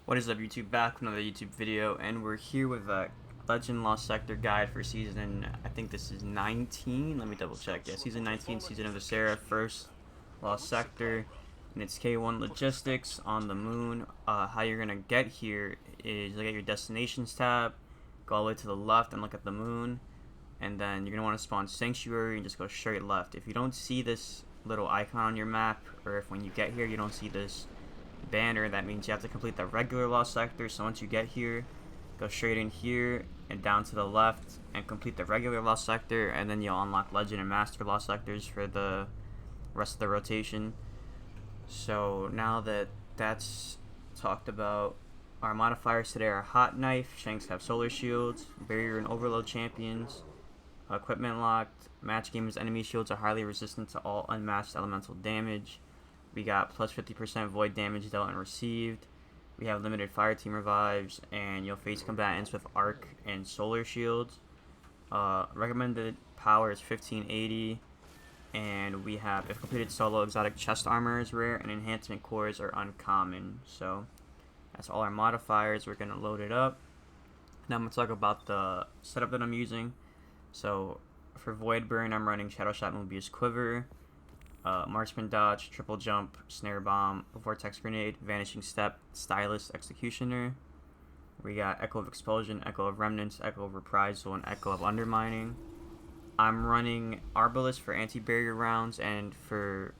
What is up, YouTube? Back with another YouTube video, and we're here with a Legend Lost Sector guide for season, I think this is 19. Let me double check. Yeah, season 19, season of the Seraph, first Lost Sector, and it's K1 logistics on the moon. How you're gonna get here is look at your destinations tab, go all the way to the left and look at the moon, and then you're gonna want to spawn Sanctuary and just go straight left. If you don't see this little icon on your map, or if when you get here you don't see this banner, that means you have to complete the regular Lost Sector. So once you get here, go straight in here and down to the left and complete the regular Lost Sector, and then you'll unlock Legend and Master Lost Sectors for the rest of the rotation. So now that that's talked about, our modifiers today are Hot Knife, Shanks have Solar Shields, Barrier and Overload Champions, Equipment Locked, Match Gamers enemy shields are highly resistant to all unmatched elemental damage. We got plus 50% void damage dealt and received. We have limited fire team revives, and you'll face combatants with arc and solar shields. Recommended power is 1580, and we have, if completed solo, exotic chest armor is rare, and enhancement cores are uncommon. So that's all our modifiers. We're gonna load it up. Now I'm gonna talk about the setup that I'm using. So for void burn, I'm running shadow shot, Mobius quiver, marksman dodge, triple jump, snare bomb, vortex grenade, vanishing step, stylus, executioner. We got echo of expulsion, echo of remnants, echo of reprisal, and echo of undermining. I'm running arbalist for anti-barrier rounds, and for,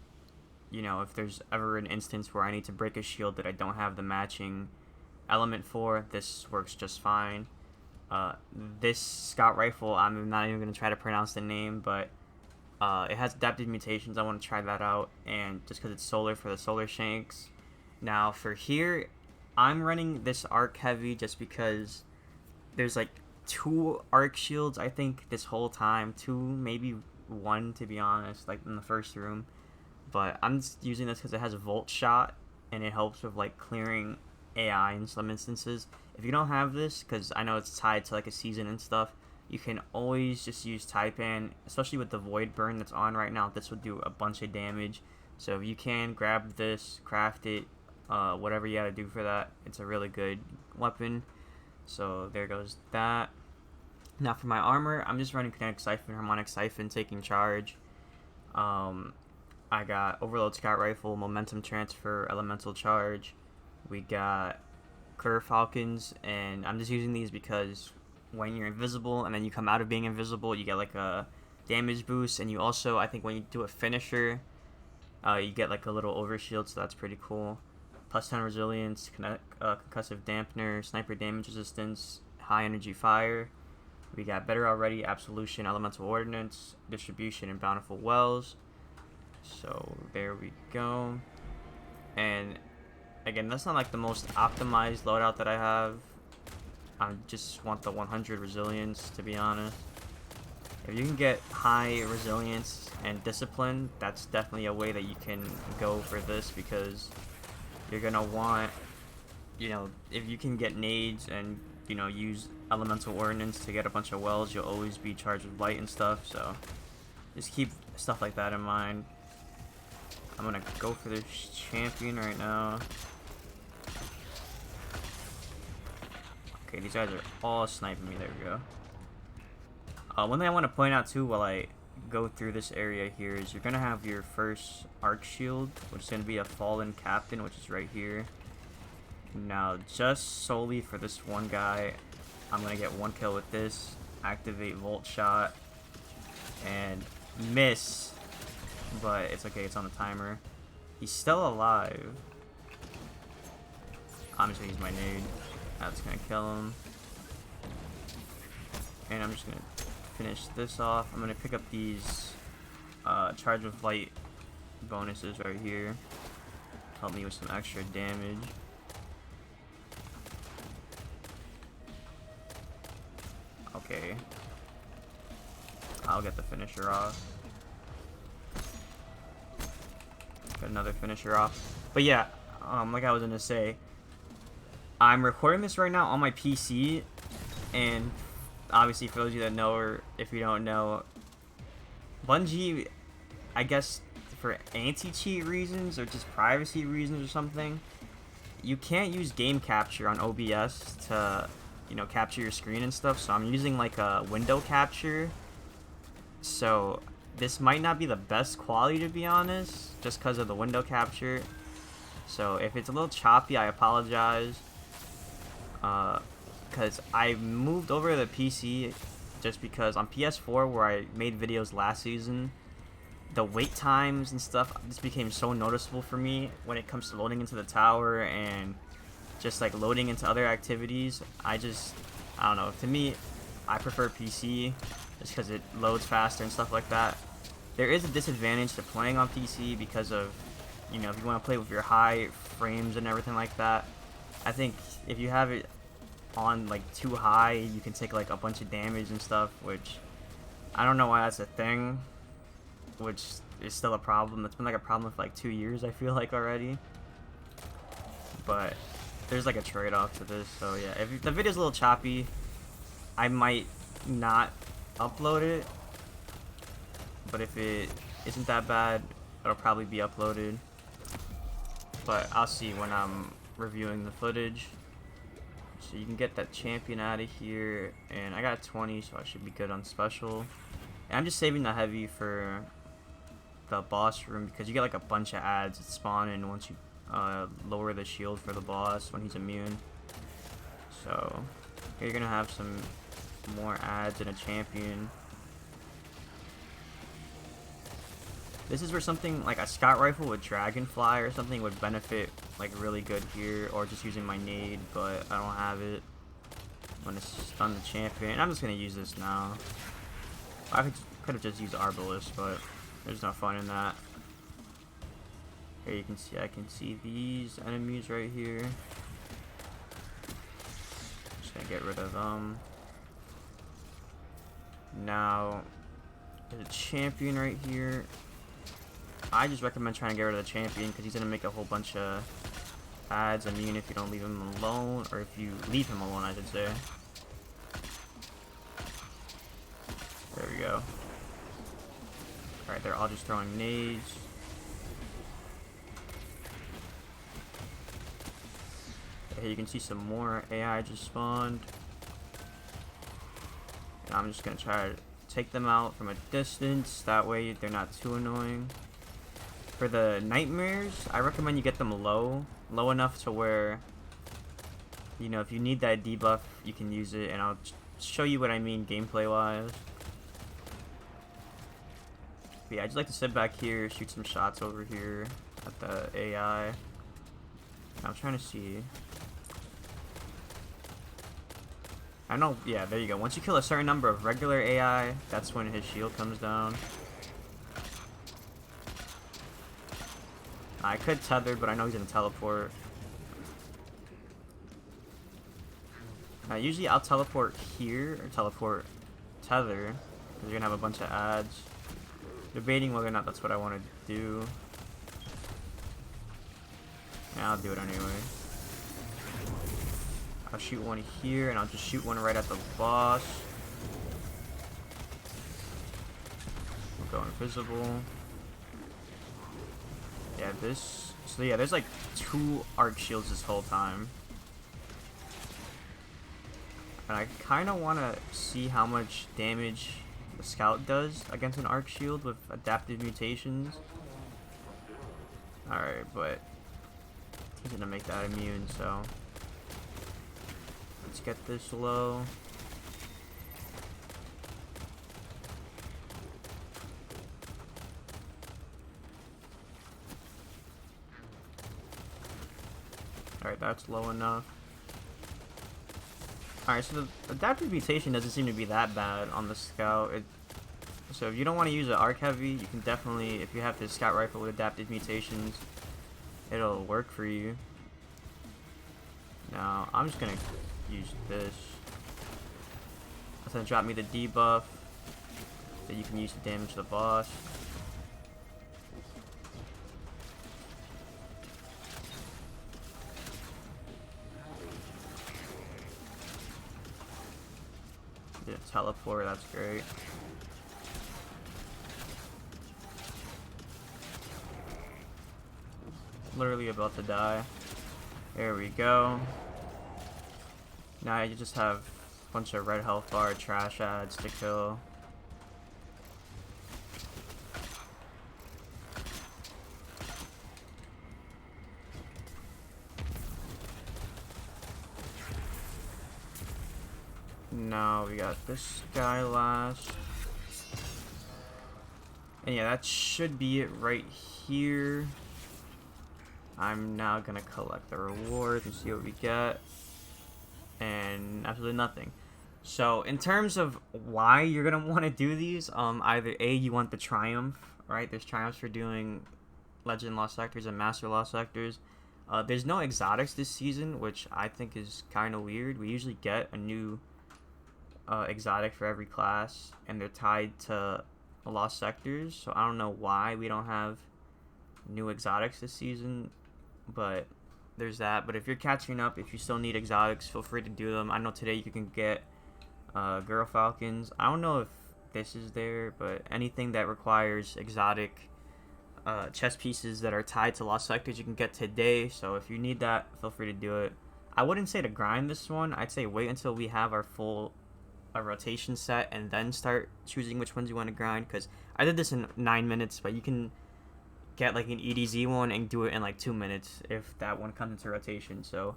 if there's ever an instance where I need to break a shield that I don't have the matching element for, this works just fine. This scout rifle, I'm not even going to try to pronounce the name, but it has adaptive mutations. I want to try that out, and just because it's solar for the solar shanks. Now for here, I'm running this arc heavy just because there's like 2 arc shields, I think, this whole time. 2, maybe 1, to be honest, like in the first room. But I'm just using this because it has a volt shot, and it helps with like clearing AI in some instances. If you don't have this, because I know it's tied to like a season and stuff, you can always just use Taipan, especially with the void burn that's on right now. This will do a bunch of damage. So if you can, grab this, craft it, whatever you gotta do for that. It's a really good weapon. So there goes that. Now for my armor, I'm just running Kinetic Siphon, Harmonic Siphon, taking charge. I got Overload Scout Rifle, Momentum Transfer, Elemental Charge. We got Curve Falcons, and I'm just using these because when you're invisible and then you come out of being invisible, you get like a damage boost, and you also, I think when you do a finisher, you get like a little overshield, so that's pretty cool. Plus 10 resilience, concussive dampener, sniper damage resistance, high energy fire. We got better already, absolution, elemental ordnance, distribution, and bountiful wells. So there we go. And again, that's not like the most optimized loadout that I have. I just want the 100 resilience, to be honest. If you can get high resilience and discipline, that's definitely a way that you can go for this, because you're gonna want, if you can get nades and, use elemental ordnance to get a bunch of wells, you'll always be charged with light and stuff. So just keep stuff like that in mind. I'm gonna go for this champion right now. Okay, these guys are all sniping me. There we go. One thing I want to point out too while I go through this area here is you're going to have your first arc shield, which is going to be a fallen captain, which is right here. Now, just solely for this one guy, I'm going to get 1 kill with this, activate Volt Shot, and miss, but it's okay, it's on the timer. He's still alive. I'm just going to use my nade. That's gonna kill him. And I'm just gonna finish this off. I'm gonna pick up these charge of light bonuses right here. Help me with some extra damage. Okay. I'll get the finisher off. Get another finisher off. But yeah, like I was gonna say, I'm recording this right now on my PC, and obviously for those of you that know, or if you don't know, Bungie, I guess for anti-cheat reasons or just privacy reasons or something, you can't use game capture on OBS to, you know, capture your screen and stuff. So I'm using like a window capture. So this might not be the best quality, to be honest, just because of the window capture. So if it's a little choppy, I apologize. Because I moved over to the PC just because on PS4, where I made videos last season, the wait times and stuff just became so noticeable for me when it comes to loading into the tower and just like loading into other activities. I don't know. To me, I prefer PC just because it loads faster and stuff like that. There is a disadvantage to playing on PC because of, you know, if you want to play with your high frames and everything like that. I think if you have it on like too high, you can take like a bunch of damage and stuff, which I don't know why that's a thing, which is still a problem. It's been like a problem for like 2 years, I feel like, already. But there's like a trade-off to this, so yeah, if the video's a little choppy, I might not upload it, but if it isn't that bad, it'll probably be uploaded. But I'll see when I'm reviewing the footage. So you can get that champion out of here, and I got 20, so I should be good on special. And I'm just saving the heavy for the boss room because you get like a bunch of ads that spawn in once you lower the shield for the boss when he's immune. So here you're gonna have some more ads and a champion. This is where something like a scout rifle with dragonfly or something would benefit like really good here, or just using my nade, but I don't have it. I'm gonna stun the champion. I'm just gonna use this now. I could have just used Arbalest, but there's no fun in that. Here you can see, I can see these enemies right here. Just gonna get rid of them. Now, there's a champion right here. I just recommend trying to get rid of the champion because he's going to make a whole bunch of ads immune if you don't leave him alone, or if you leave him alone, I should say. There we go. Alright, they're all just throwing nades. Here you can see some more AI just spawned. And I'm just going to try to take them out from a distance, that way they're not too annoying. For the nightmares, I recommend you get them low enough to where, you know, if you need that debuff, you can use it, and I'll show you what I mean gameplay wise. But yeah, I just like to sit back here, shoot some shots over here at the AI. I'm trying to see. I know, yeah, there you go. Once you kill a certain number of regular AI, that's when his shield comes down. I could tether, but I know he's gonna teleport. Usually I'll teleport here, or teleport tether, because you're gonna have a bunch of ads. Debating whether or not that's what I want to do. Yeah, I'll do it anyway. I'll shoot one here, and I'll just shoot one right at the boss. We'll go invisible. Yeah, so yeah, there's like 2 arc shields this whole time. And I kind of want to see how much damage the scout does against an arc shield with adaptive mutations. Alright, but he's gonna make that immune, so let's get this low. Alright, that's low enough. Alright, so the adaptive mutation doesn't seem to be that bad on the scout. So if you don't want to use an arc heavy, you can definitely, if you have this scout rifle with adaptive mutations, it'll work for you. Now, I'm just gonna use this. It's gonna drop me the debuff that you can use to damage the boss. Yeah, teleport, that's great. Literally about to die. There we go. Now you just have a bunch of red health bar trash ads to kill. Now we got this guy last. And yeah, that should be it right here. I'm now gonna collect the rewards and see what we get. And absolutely nothing. So in terms of why you're gonna want to do these, either A, you want the triumph, right? There's triumphs for doing Legend Lost Sectors and Master Lost Sectors. There's no exotics this season, which I think is kind of weird. We usually get a new exotic for every class, and they're tied to Lost Sectors, so I don't know why we don't have new exotics this season, but there's that. But if you're catching up, if you still need exotics, feel free to do them. I know today you can get Girl Falcons. I don't know if this is there, but anything that requires exotic chess pieces that are tied to Lost Sectors you can get today, so if you need that, feel free to do it. I wouldn't say to grind this one. I'd say wait until we have our full rotation set and then start choosing which ones you want to grind, because I did this in 9 minutes, but you can get like an EDZ one and do it in like 2 minutes if that one comes into rotation. So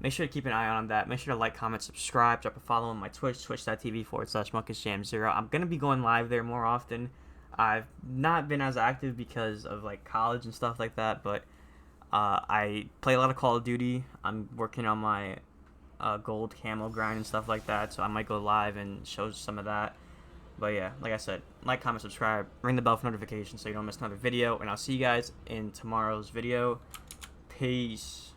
make sure to keep an eye on that. Make sure to like, comment, subscribe, drop a follow on my Twitch, twitch.tv/MuckisJam0. I'm gonna be going live there more often. I've not been as active because of like college and stuff like that, but I play a lot of Call of Duty. I'm working on my gold camo grind and stuff like that, so I might go live and show some of that. But yeah, like I said, like, comment, subscribe, ring the bell for notifications so you don't miss another video, and I'll see you guys in tomorrow's video. Peace.